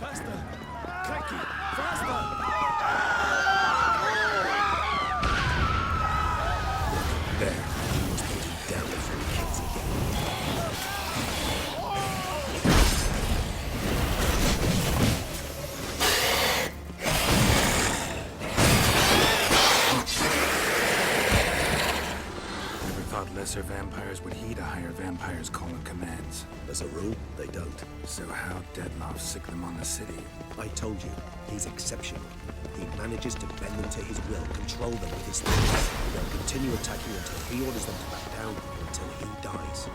Faster! Cranky! Faster! There. He was putting down the three kids again. Never thought lesser vampires would heed a higher vampire's calling commands. As a rule, they don't. So how Deadloff sick them on the city? I told you, he's exceptional. He manages to bend them to his will, control them with his thoughts. They'll continue attacking until he orders them to back down, until he dies.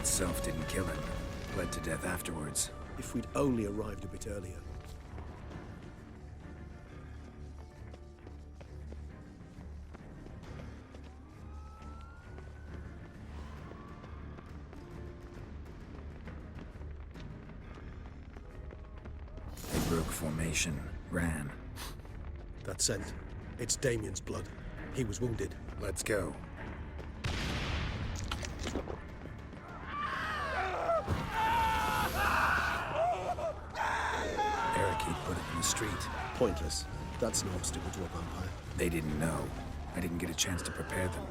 itself didn't kill him. Bled to death afterwards. If we'd only arrived a bit earlier. They broke formation, ran. That scent. It's Damien's blood. He was wounded. Let's go. Barricade put it in the street. Pointless. That's no obstacle to a vampire. They didn't know. I didn't get a chance to prepare them.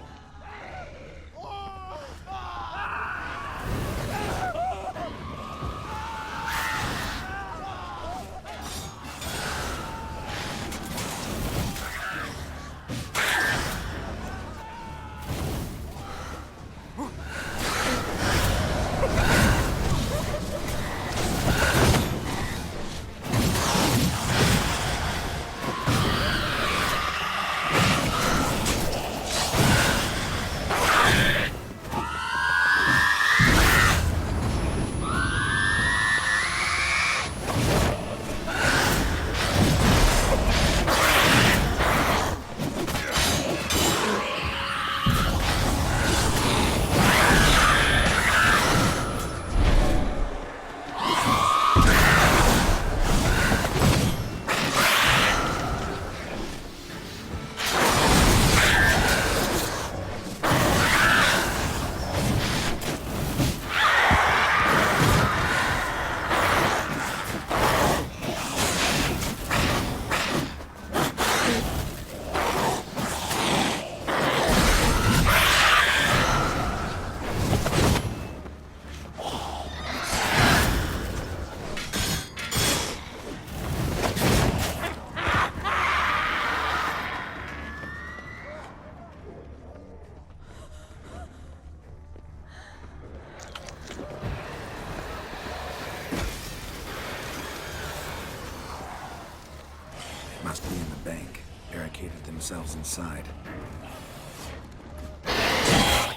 Must be in the bank. Barricaded themselves inside.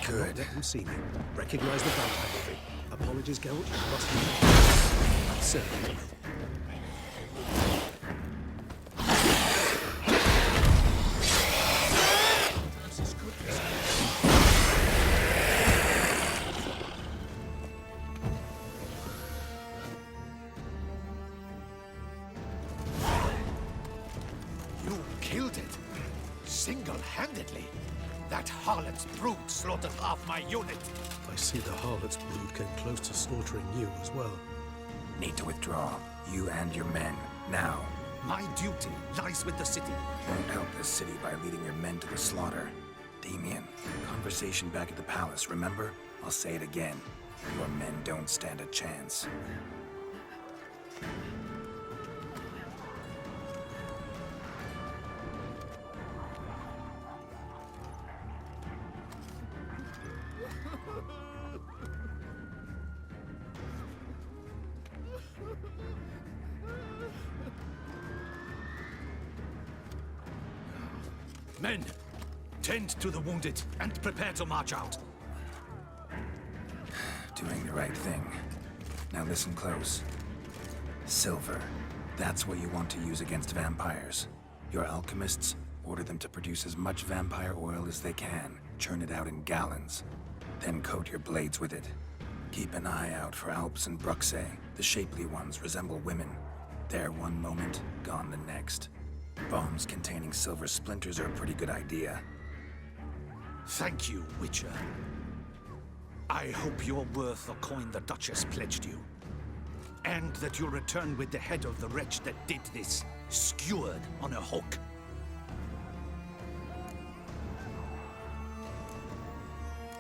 Cannot Good. let them see me. Recognize the vampire. Apologies, Geralt. Must be. Certainly will. This is good. You killed it. Single-handedly. That harlot's brood slaughtered half my unit. I see the harlot's brood came close to slaughtering you as well. Need to withdraw. You and your men. Now. My duty lies with the city. Won't help this city by leading your men to the slaughter. Damien, conversation back at the palace, remember? I'll say it again. Your men don't stand a chance. Men, tend to the wounded and prepare to march out. Doing the right thing. Now listen close. Silver. That's what you want to use against vampires. Your alchemists, order them to produce as much vampire oil as they can. Churn it out in gallons. Then coat your blades with it. Keep an eye out for Alps and Bruxae. The shapely ones resemble women. There one moment, gone the next. Bombs containing silver splinters are a pretty good idea. Thank you, Witcher. I hope you're worth the coin the Duchess pledged you. And that you'll return with the head of the wretch that did this, skewered on a hook.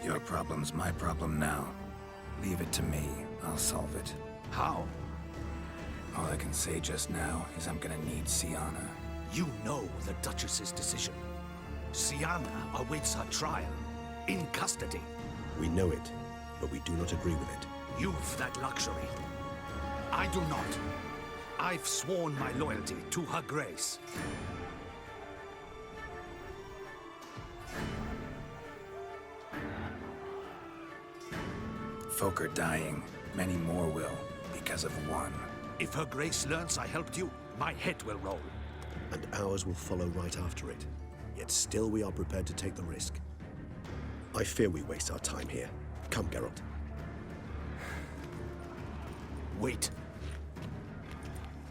Your problem's my problem now. Leave it to me. I'll solve it. How? All I can say just now is I'm gonna need Syanna. You know the Duchess's decision. Syanna awaits her trial, in custody. We know it, but we do not agree with it. You've that luxury. I do not. I've sworn my loyalty to her grace. Folk are dying. Many more will, because of one. If her grace learns I helped you, my head will roll. And ours will follow right after it. Yet still we are prepared to take the risk. I fear we waste our time here. Come, Geralt. Wait.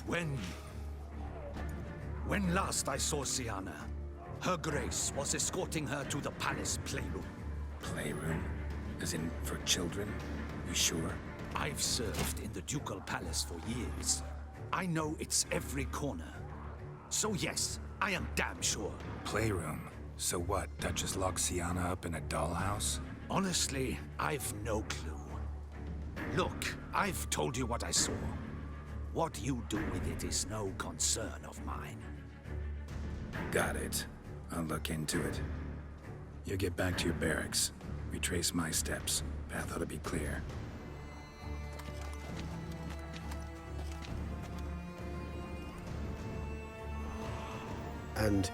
When last I saw Syanna, her grace was escorting her to the palace playroom. Playroom? As in, for children? You sure? I've served in the ducal palace for years. I know its every corner. So yes, I am damn sure. Playroom? So what, Duchess locked Syanna up in a dollhouse? Honestly, I've no clue. Look, I've told you what I saw. What you do with it is no concern of mine. Got it. I'll look into it. You get back to your barracks. Retrace my steps. Path ought to be clear. And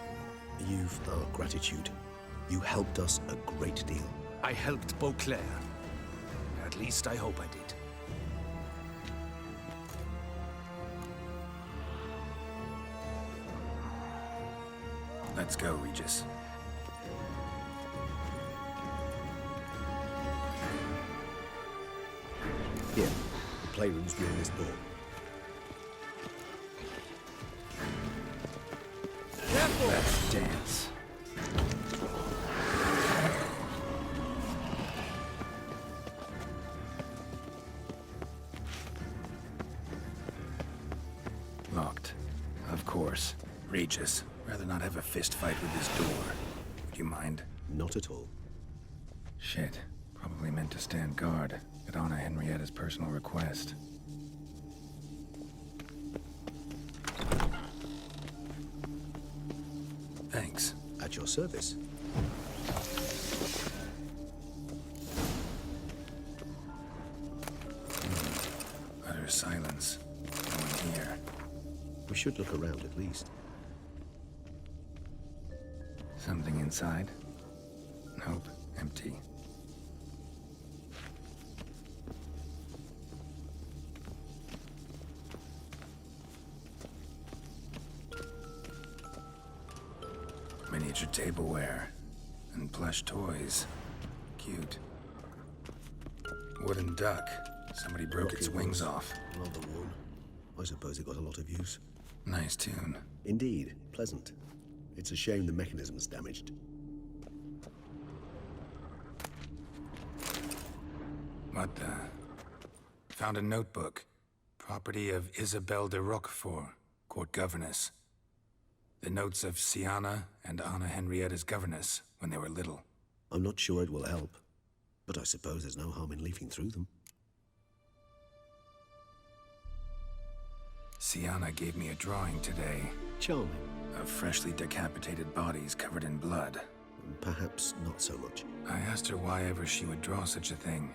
you've our gratitude. You helped us a great deal. I helped Beauclair. At least I hope I did. Let's go, Regis. Here, the playroom's beyond this door. Let's dance. Locked. Of course. Regis, rather not have a fist fight with this door. Would you mind? Not at all. Shit. Probably meant to stand guard at Anna Henrietta's personal request. Thanks. At your service. Utter silence. No one here. We should look around at least. Something inside? Nope. Empty. Furniture, tableware, and plush toys. Cute. Wooden duck. Somebody broke its wings off. Rather worn. I suppose it got a lot of use. Nice tune. Indeed, pleasant. It's a shame the mechanism's damaged. What the? Found a notebook. Property of Isabelle de Roquefort, court governess. The notes of Syanna and Anna Henrietta's governess when they were little. I'm not sure it will help, but I suppose there's no harm in leafing through them. Syanna gave me a drawing today. Charming. Of freshly decapitated bodies covered in blood. Perhaps not so much. I asked her why ever she would draw such a thing.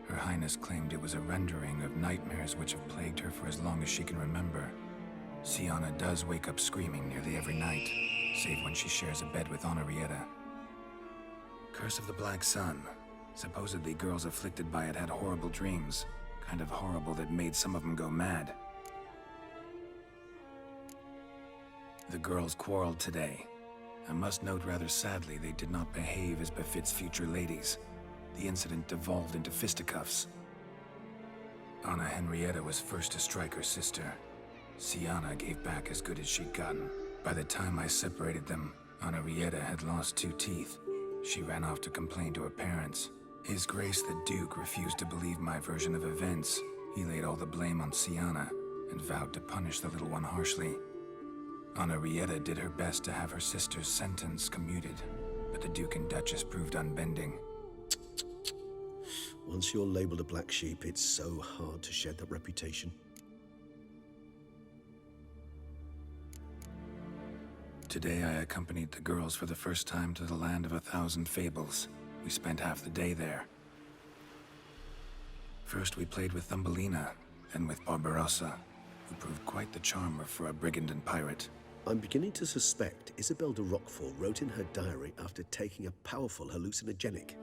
Her Highness claimed it was a rendering of nightmares which have plagued her for as long as she can remember. Syanna does wake up screaming nearly every night, save when she shares a bed with Henrietta. Curse of the Black Sun. Supposedly girls afflicted by it had horrible dreams. Kind of horrible that made some of them go mad. The girls quarreled today. I must note rather sadly they did not behave as befits future ladies. The incident devolved into fisticuffs. Anna Henrietta was first to strike her sister. Syanna gave back as good as she'd gotten. By the time I separated them, Henrietta had lost 2 teeth. She ran off to complain to her parents. His Grace the Duke refused to believe my version of events. He laid all the blame on Syanna and vowed to punish the little one harshly. Henrietta did her best to have her sister's sentence commuted, but the Duke and Duchess proved unbending. Once you're labeled a black sheep, it's so hard to shed that reputation. Today I accompanied the girls for the first time to the land of 1,000 fables. We spent half the day there. First we played with Thumbelina, then with Barbarossa, who proved quite the charmer for a brigand and pirate. I'm beginning to suspect Isabelle de Roquefort wrote in her diary after taking a powerful hallucinogenic.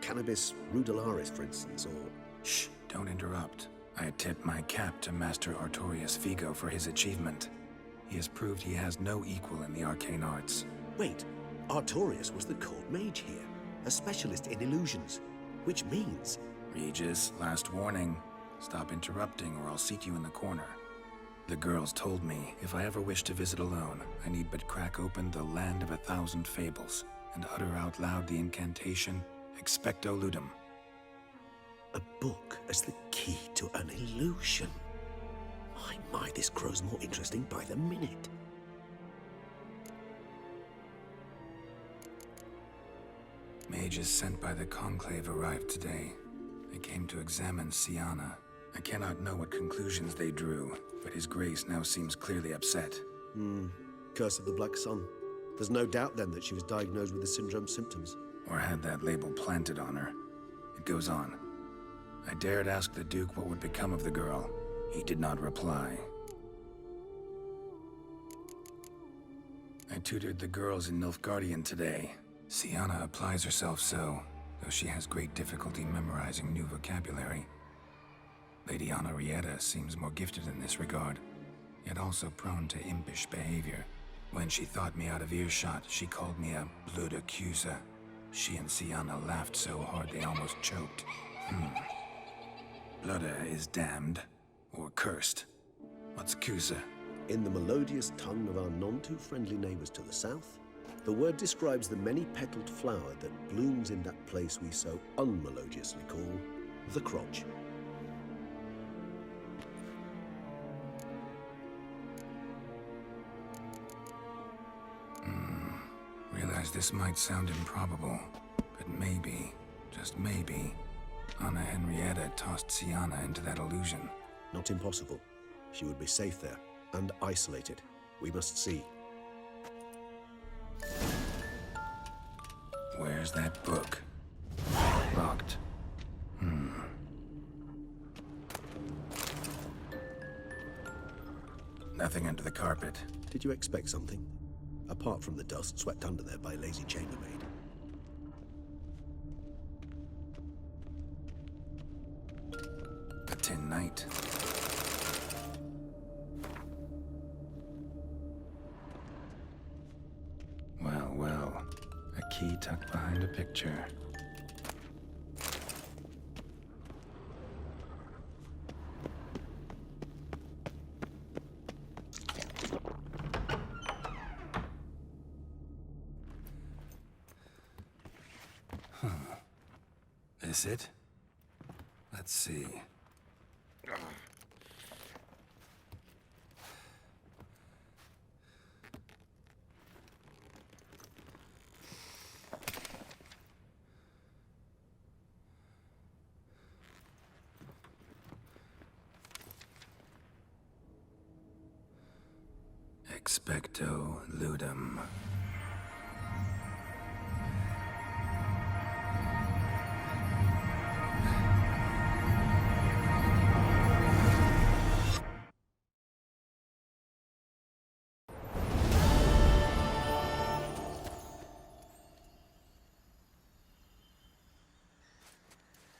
Cannabis rudularis, for instance, or... Shh, don't interrupt. I tip my cap to Master Artorius Figo for his achievement. He has proved he has no equal in the arcane arts. Wait, Artorius was the court mage here, a specialist in illusions, which means... Regis, last warning. Stop interrupting or I'll seat you in the corner. The girls told me if I ever wish to visit alone, I need but crack open the land of 1,000 fables and utter out loud the incantation, Expecto Ludum. A book as the key to an illusion. My, this grows more interesting by the minute. Mages sent by the Conclave arrived today. They came to examine Syanna. I cannot know what conclusions they drew, but His Grace now seems clearly upset. Curse of the Black Sun. There's no doubt then that she was diagnosed with the syndrome symptoms. Or had that label planted on her. It goes on. I dared ask the Duke what would become of the girl. He did not reply. I tutored the girls in Nilfgaardian today. Syanna applies herself so, though she has great difficulty memorizing new vocabulary. Lady Henrietta seems more gifted in this regard, yet also prone to impish behavior. When she thought me out of earshot, she called me a blood accuser. She and Syanna laughed so hard they almost choked. Blooda is damned, or cursed. What's accuser? In the melodious tongue of our none-too-friendly neighbors to the south, the word describes the many-petaled flower that blooms in that place we so unmelodiously call the crotch. Realize this might sound improbable, but maybe, just maybe, Anna Henrietta tossed Syanna into that illusion. Not impossible. She would be safe there, and isolated. We must see. Where's that book? Locked. Nothing under the carpet. Did you expect something? Apart from the dust swept under there by a lazy chambermaid. A tin knight. Well, well. key tucked behind a picture. Is it? Let's see. Expecto ludum.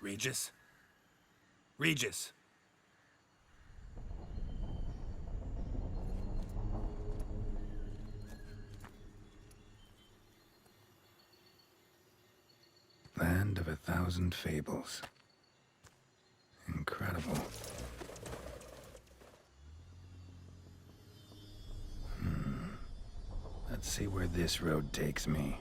Regis? Regis! Land of 1,000 fables. Incredible. Let's see where this road takes me.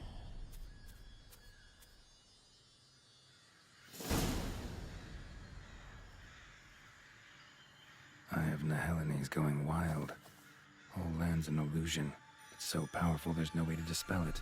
Eye of Nehelene is going wild. Whole land's an illusion. It's so powerful there's no way to dispel it.